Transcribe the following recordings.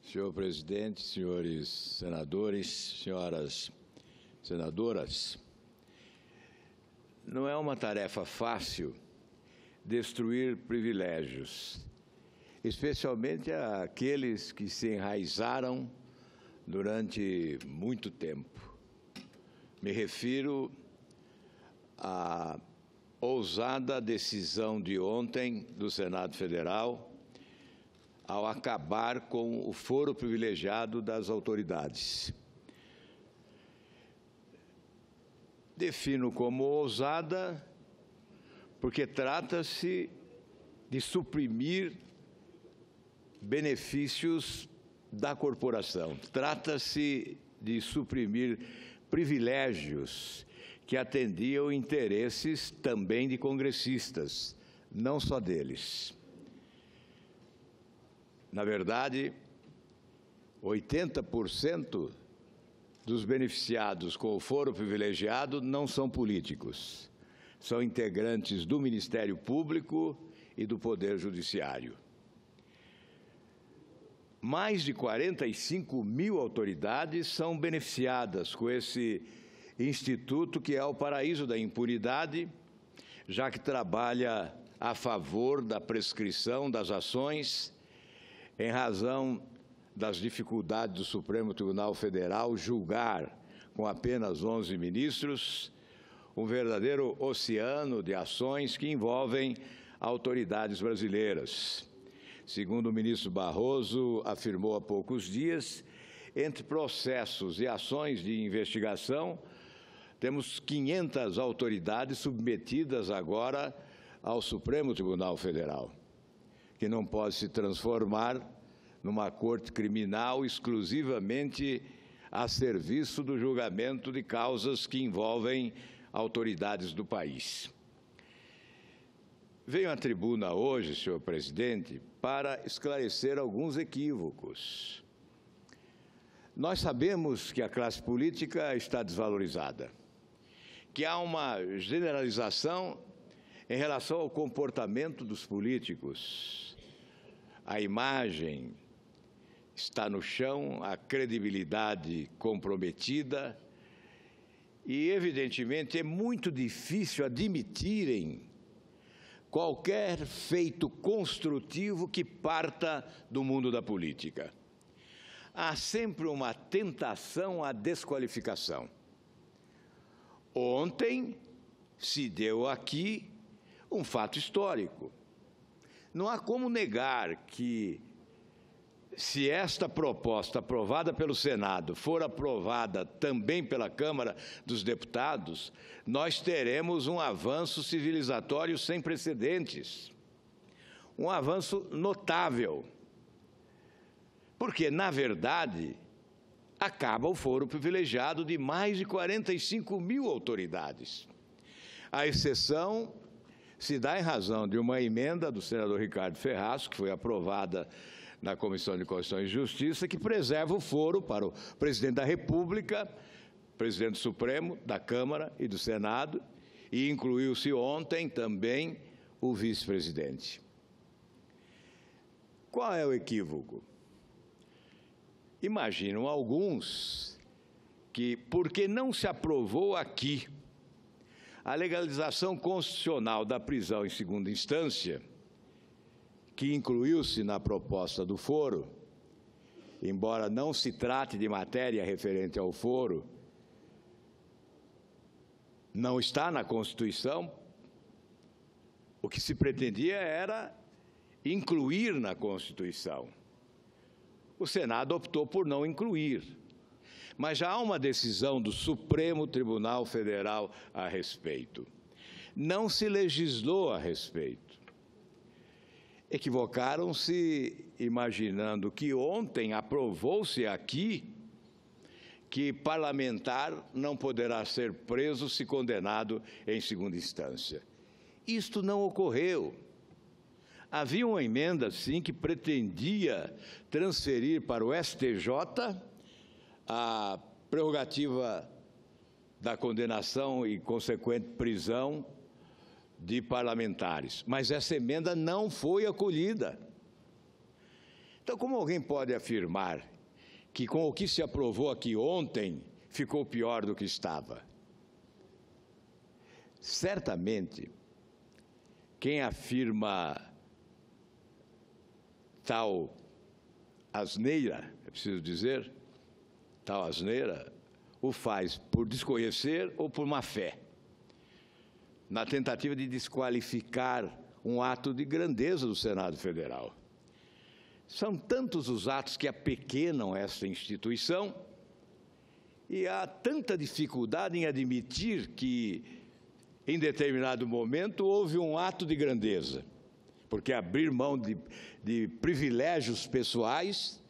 Senhor presidente, senhores senadores, senhoras senadoras, não é uma tarefa fácil destruir privilégios, especialmente aqueles que se enraizaram durante muito tempo. Me refiro à ousada decisão de ontem do Senado Federal ao acabar com o foro privilegiado das autoridades. Defino como ousada porque trata-se de suprimir benefícios da corporação, trata-se de suprimir privilégios que atendiam interesses também de congressistas, não só deles. Na verdade, 80% dos beneficiados com o foro privilegiado não são políticos, são integrantes do Ministério Público e do Poder Judiciário. Mais de 45 mil autoridades são beneficiadas com esse instituto que é o paraíso da impunidade, já que trabalha a favor da prescrição das ações em razão das dificuldades do Supremo Tribunal Federal julgar, com apenas 11 ministros, um verdadeiro oceano de ações que envolvem autoridades brasileiras. Segundo o ministro Barroso afirmou há poucos dias, entre processos e ações de investigação, temos 500 autoridades submetidas agora ao Supremo Tribunal Federal, que não pode se transformar numa corte criminal exclusivamente a serviço do julgamento de causas que envolvem autoridades do país. Venho à tribuna hoje, senhor presidente, para esclarecer alguns equívocos. Nós sabemos que a classe política está desvalorizada, que há uma generalização em relação ao comportamento dos políticos. A imagem está no chão, a credibilidade comprometida e, evidentemente, é muito difícil admitirem qualquer feito construtivo que parta do mundo da política. Há sempre uma tentação à desqualificação. Ontem se deu aqui um fato histórico. Não há como negar que, se esta proposta aprovada pelo Senado for aprovada também pela Câmara dos Deputados, nós teremos um avanço civilizatório sem precedentes, um avanço notável, porque, na verdade, acaba o foro privilegiado de mais de 45 mil autoridades. A exceção se dá em razão de uma emenda do senador Ricardo Ferraz, que foi aprovada na Comissão de Constituição e Justiça, que preserva o foro para o presidente da República, presidente do Supremo, da Câmara e do Senado, e incluiu-se ontem também o vice-presidente. Qual é o equívoco? Imaginam alguns que, porque não se aprovou aqui a legalização constitucional da prisão em segunda instância, que incluiu-se na proposta do foro, embora não se trate de matéria referente ao foro, não está na Constituição, o que se pretendia era incluir na Constituição. O Senado optou por não incluir, mas já há uma decisão do Supremo Tribunal Federal a respeito. Não se legislou a respeito. Equivocaram-se imaginando que ontem aprovou-se aqui que parlamentar não poderá ser preso se condenado em segunda instância. Isto não ocorreu. Havia uma emenda, sim, que pretendia transferir para o STJ a prerrogativa da condenação e consequente prisão de parlamentares, mas essa emenda não foi acolhida. Então, como alguém pode afirmar que com o que se aprovou aqui ontem ficou pior do que estava? Certamente, quem afirma tal asneira, é preciso dizer, tal asneira, o faz por desconhecer ou por má fé, na tentativa de desqualificar um ato de grandeza do Senado Federal. São tantos os atos que apequenam esta instituição e há tanta dificuldade em admitir que, em determinado momento, houve um ato de grandeza, porque abrir mão de privilégios pessoais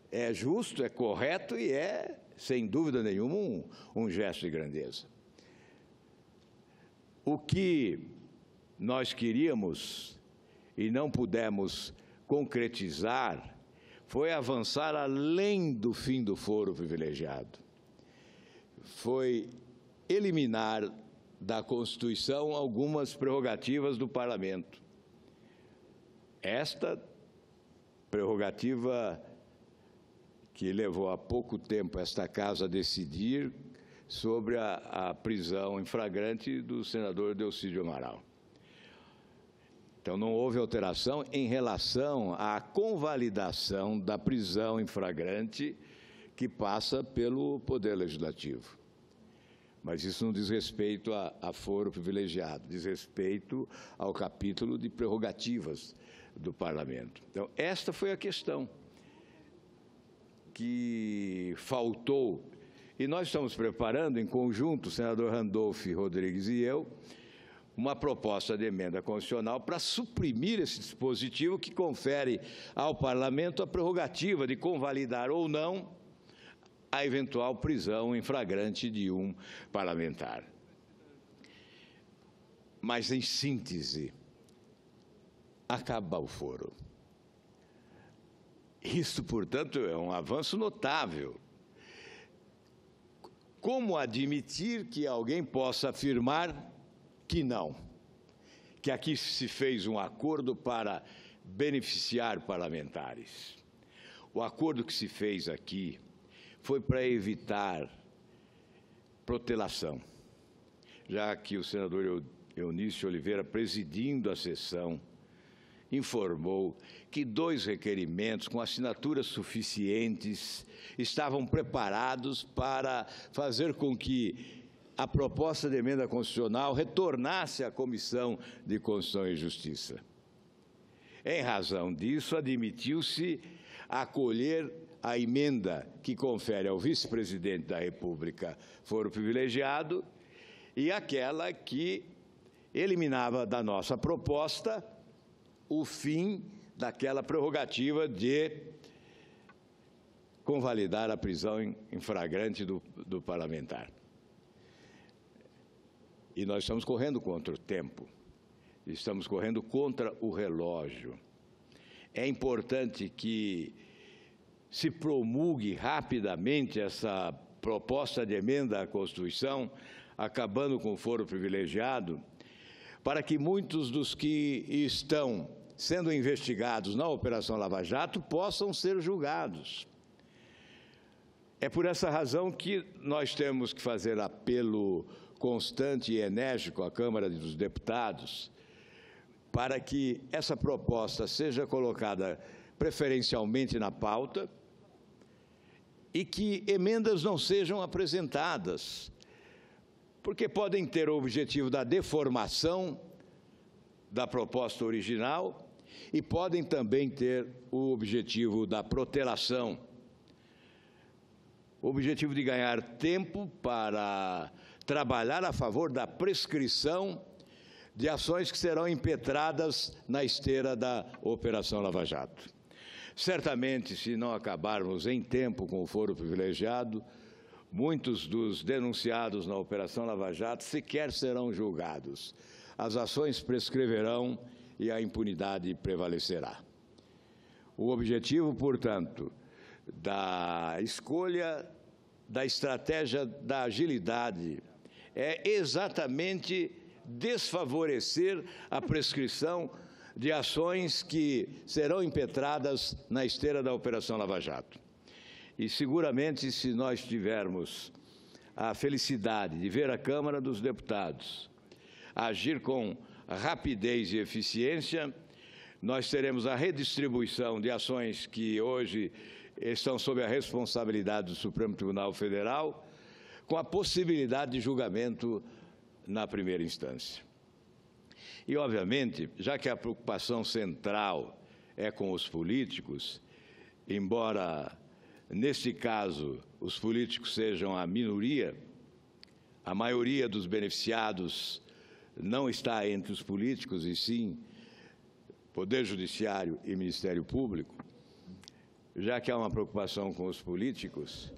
é justo, é correto e é, sem dúvida nenhuma, um gesto de grandeza. O que nós queríamos e não pudemos concretizar foi avançar além do fim do foro privilegiado. Foi eliminar da Constituição algumas prerrogativas do Parlamento. Esta prerrogativa que levou há pouco tempo esta Casa a decidir sobre a prisão em flagrante do senador Delcídio Amaral. Então, não houve alteração em relação à convalidação da prisão em flagrante que passa pelo Poder Legislativo. Mas isso não diz respeito a foro privilegiado, diz respeito ao capítulo de prerrogativas do Parlamento. Então, esta foi a questão que faltou. E nós estamos preparando, em conjunto, o senador Randolph Rodrigues e eu, uma proposta de emenda constitucional para suprimir esse dispositivo que confere ao Parlamento a prerrogativa de convalidar ou não a eventual prisão em flagrante de um parlamentar. Mas, em síntese, acaba o foro. Isso, portanto, é um avanço notável. Como admitir que alguém possa afirmar que não, que aqui se fez um acordo para beneficiar parlamentares? O acordo que se fez aqui foi para evitar protelação, já que o senador Eunício Oliveira, presidindo a sessão, informou que 2 requerimentos com assinaturas suficientes estavam preparados para fazer com que a proposta de emenda constitucional retornasse à Comissão de Constituição e Justiça. Em razão disso, admitiu-se acolher a emenda que confere ao vice-presidente da República foro privilegiado e aquela que eliminava da nossa proposta o fim daquela prerrogativa de convalidar a prisão em flagrante do parlamentar. E nós estamos correndo contra o tempo, estamos correndo contra o relógio. É importante que se promulgue rapidamente essa proposta de emenda à Constituição, acabando com o foro privilegiado, para que muitos dos que estão sendo investigados na Operação Lava Jato possam ser julgados. É por essa razão que nós temos que fazer apelo constante e enérgico à Câmara dos Deputados para que essa proposta seja colocada preferencialmente na pauta e que emendas não sejam apresentadas, porque podem ter o objetivo da deformação da proposta original e podem também ter o objetivo da protelação, o objetivo de ganhar tempo para trabalhar a favor da prescrição de ações que serão impetradas na esteira da Operação Lava Jato. Certamente, se não acabarmos em tempo com o foro privilegiado, muitos dos denunciados na Operação Lava Jato sequer serão julgados. As ações prescreverão e a impunidade prevalecerá. O objetivo, portanto, da escolha da estratégia da agilidade é exatamente desfavorecer a prescrição de ações que serão impetradas na esteira da Operação Lava Jato. E, seguramente, se nós tivermos a felicidade de ver a Câmara dos Deputados agir com rapidez e eficiência, nós teremos a redistribuição de ações que hoje estão sob a responsabilidade do Supremo Tribunal Federal, com a possibilidade de julgamento na primeira instância. E, obviamente, já que a preocupação central é com os políticos, embora, neste caso, os políticos sejam a minoria, a maioria dos beneficiados não está entre os políticos, e sim Poder Judiciário e Ministério Público. Já que há uma preocupação com os políticos,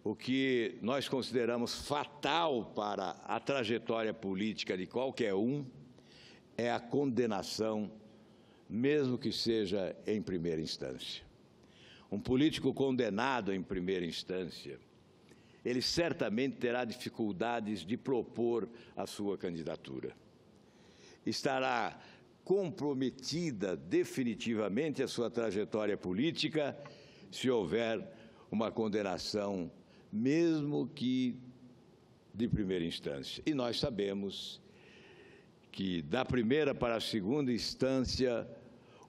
o que nós consideramos fatal para a trajetória política de qualquer um é a condenação, mesmo que seja em primeira instância. Um político condenado em primeira instância, ele certamente terá dificuldades de propor a sua candidatura. Estará comprometida definitivamente a sua trajetória política se houver uma condenação, mesmo que de primeira instância. E nós sabemos que da primeira para a segunda instância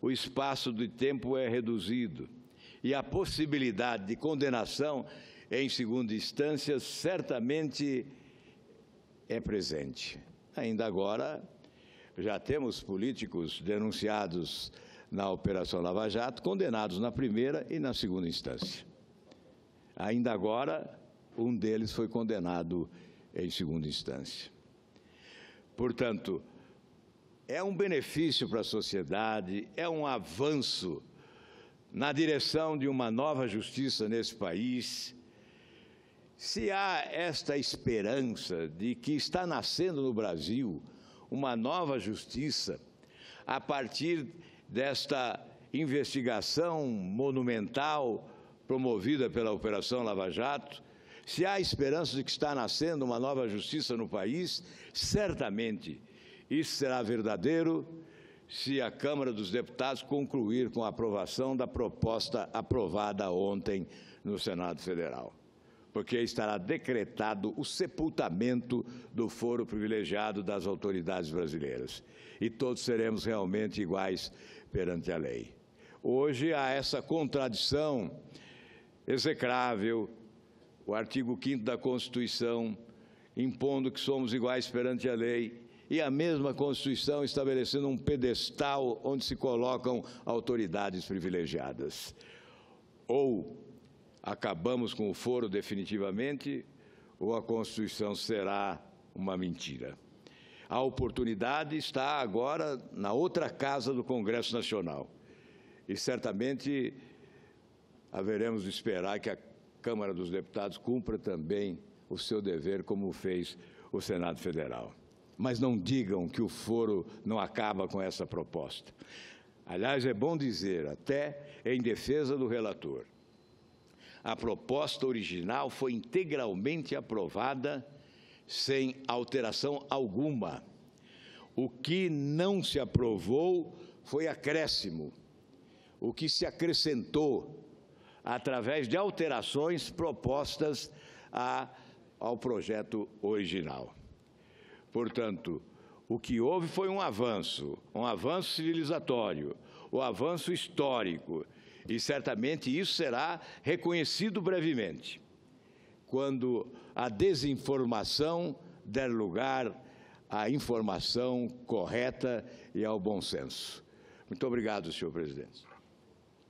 o espaço de tempo é reduzido e a possibilidade de condenação em segunda instância certamente é presente. Ainda agora, já temos políticos denunciados na Operação Lava Jato, condenados na primeira e na segunda instância. Ainda agora, um deles foi condenado em segunda instância. Portanto, é um benefício para a sociedade, é um avanço na direção de uma nova justiça nesse país. Se há esta esperança de que está nascendo no Brasil uma nova justiça a partir desta investigação monumental promovida pela Operação Lava Jato, se há esperança de que está nascendo uma nova justiça no país, certamente isso será verdadeiro se a Câmara dos Deputados concluir com a aprovação da proposta aprovada ontem no Senado Federal, porque estará decretado o sepultamento do foro privilegiado das autoridades brasileiras e todos seremos realmente iguais perante a lei. Hoje há essa contradição execrável, o artigo 5º da Constituição impondo que somos iguais perante a lei e a mesma Constituição estabelecendo um pedestal onde se colocam autoridades privilegiadas. Ou acabamos com o foro definitivamente, ou a Constituição será uma mentira. A oportunidade está agora na outra casa do Congresso Nacional. E certamente haveremos de esperar que a Câmara dos Deputados cumpra também o seu dever, como fez o Senado Federal. Mas não digam que o foro não acaba com essa proposta. Aliás, é bom dizer, até em defesa do relator, a proposta original foi integralmente aprovada sem alteração alguma. O que não se aprovou foi acréscimo, o que se acrescentou através de alterações propostas ao projeto original. Portanto, o que houve foi um avanço civilizatório, um avanço histórico, e certamente isso será reconhecido brevemente, quando a desinformação der lugar à informação correta e ao bom senso. Muito obrigado, senhor presidente.